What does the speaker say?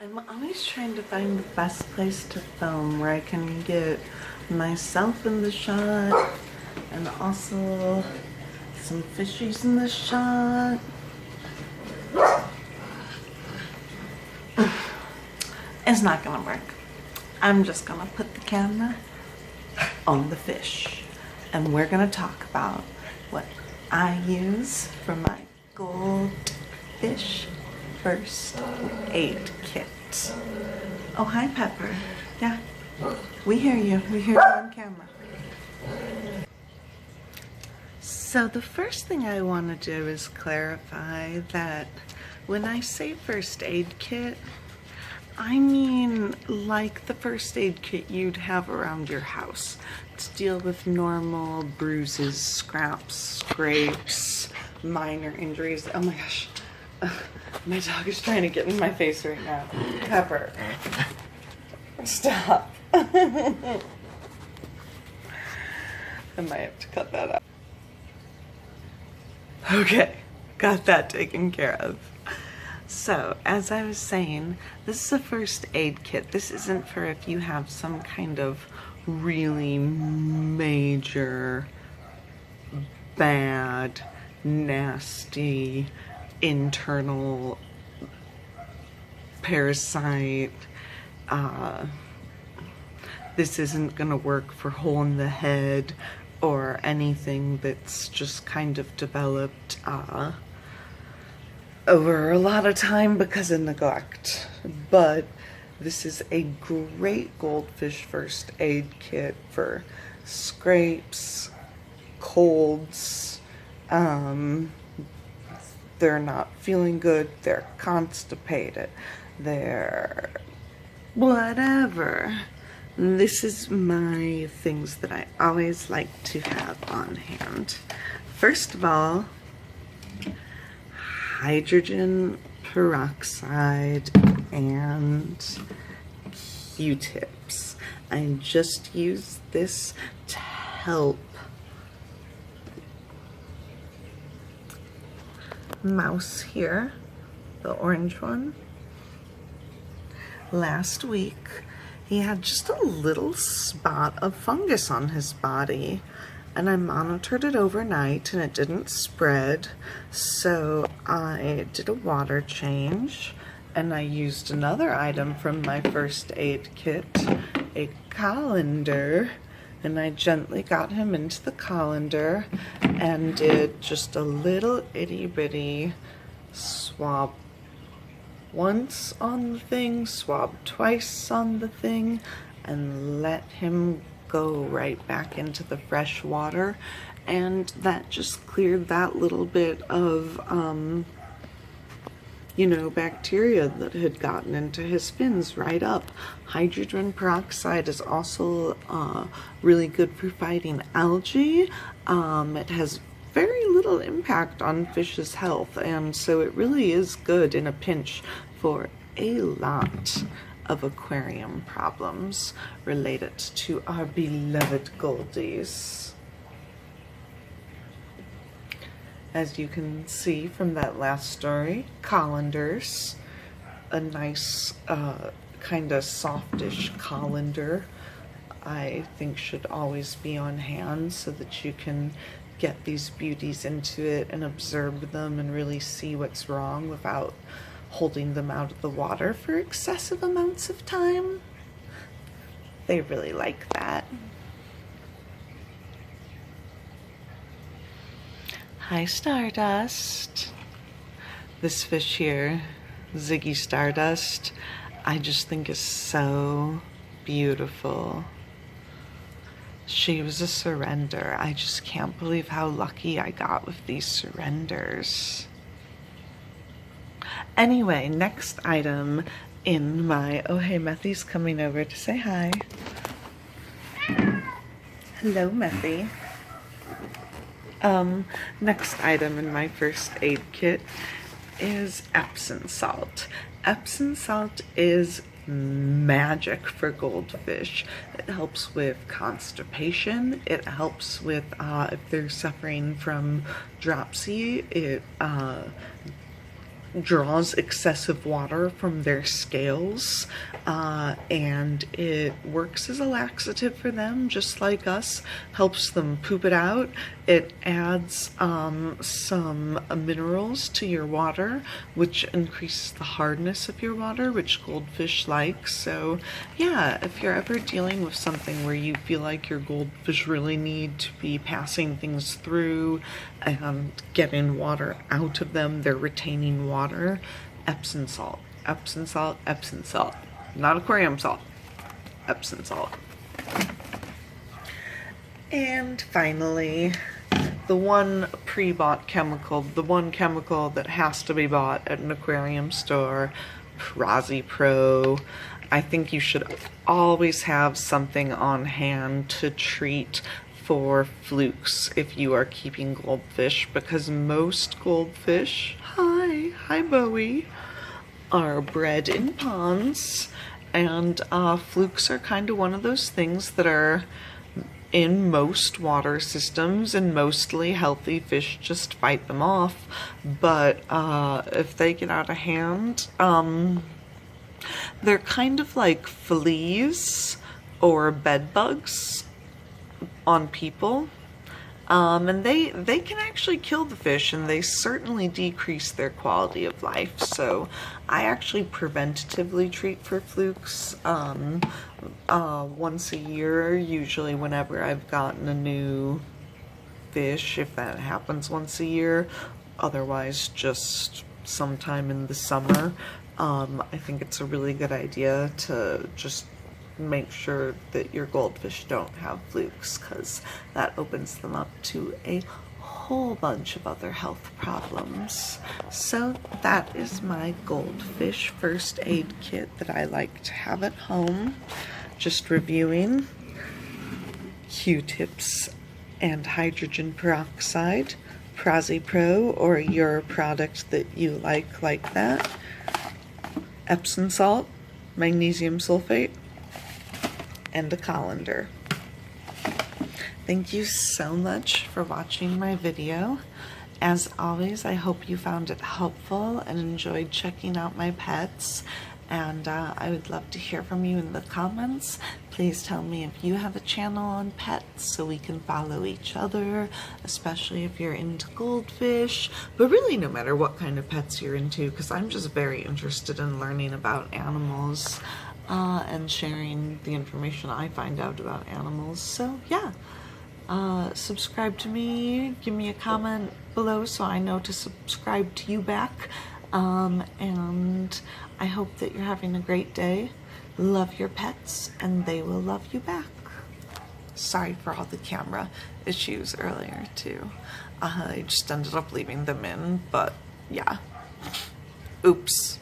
I'm always trying to find the best place to film where I can get myself in the shot and also some fishies in the shot. It's not gonna work. I'm just gonna put the camera on the fish and we're gonna talk about what I use for my Goldfish First Aid Kit. Oh, hi, Pepper. Yeah, we hear you. We hear you on camera. So the first thing I want to do is clarify that when I say first aid kit, I mean like the first aid kit you'd have around your house to deal with normal bruises, scraps, scrapes, minor injuries. Oh my gosh. My dog is trying to get in my face right now. Pepper. Stop. I might have to cut that out. Okay, got that taken care of. So, as I was saying, this is a first aid kit. This isn't for if you have some kind of really major, bad, nasty, internal parasite. This isn't gonna work for hole in the head or anything that's just kind of developed over a lot of time because of neglect. But this is a great Goldfish First Aid Kit for scrapes, colds, they're not feeling good, they're constipated, they're whatever. This is my things that I always like to have on hand. First of all, hydrogen peroxide and Q-tips. I just use this to help Mouse here, the orange one. Last week he had just a little spot of fungus on his body and I monitored it overnight and it didn't spread, so I did a water change and I used another item from my first aid kit, a Callander, and I gently got him into the Callander and did just a little itty bitty swab once on the thing, swab twice on the thing, and let him go right back into the fresh water, and that just cleared that little bit of you know, bacteria that had gotten into his fins right up. Hydrogen peroxide is also really good for fighting algae. It has very little impact on fish's health, and so it really is good in a pinch for a lot of aquarium problems related to our beloved goldies. As you can see from that last story, colanders, a nice kind of softish colander, I think should always be on hand so that you can get these beauties into it and observe them and really see what's wrong without holding them out of the water for excessive amounts of time. They really like that. Hi, Stardust. This fish here, Ziggy Stardust, I just think is so beautiful. She was a surrender. I just can't believe how lucky I got with these surrenders. Anyway, next item in my, oh hey, Methy's coming over to say hi. Hello, Methy. Next item in my first aid kit is Epsom Salt. Epsom Salt is magic for goldfish. It helps with constipation. It helps with if they're suffering from dropsy. It draws excessive water from their scales, and it works as a laxative for them, just like us, helps them poop it out. It adds some minerals to your water, which increases the hardness of your water, which goldfish like. So yeah, if you're ever dealing with something where you feel like your goldfish really need to be passing things through and getting water out of them, they're retaining water, Epsom salt, Epsom salt, Epsom salt. Not aquarium salt, Epsom salt. And finally, the one pre-bought chemical, the one chemical that has to be bought at an aquarium store, PrazPro. I think you should always have something on hand to treat for flukes if you are keeping goldfish, because most goldfish, hi Bowie, are bred in ponds, and flukes are kind of one of those things that are in most water systems, and mostly healthy fish just fight them off. But if they get out of hand, they're kind of like fleas or bed bugs on people. And they can actually kill the fish, and they certainly decrease their quality of life. So I actually preventatively treat for flukes once a year, usually whenever I've gotten a new fish, if that happens once a year. Otherwise, just sometime in the summer. I think it's a really good idea to just make sure that your goldfish don't have flukes, because that opens them up to a whole bunch of other health problems. So that is my Goldfish First Aid Kit that I like to have at home. Just reviewing: Q-tips and hydrogen peroxide, PrazPro or your product that you like that, Epsom salt, magnesium sulfate, and a Callander. Thank you so much for watching my video. As always, I hope you found it helpful and enjoyed checking out my pets. And I would love to hear from you in the comments. Please tell me if you have a channel on pets so we can follow each other, especially if you're into goldfish, but really no matter what kind of pets you're into, because I'm just very interested in learning about animals and sharing the information I find out about animals. So yeah, subscribe to me, give me a comment below so I know to subscribe to you back. And I hope that you're having a great day. Love your pets, and they will love you back. Sorry for all the camera issues earlier too. I just ended up leaving them in, but yeah. Oops.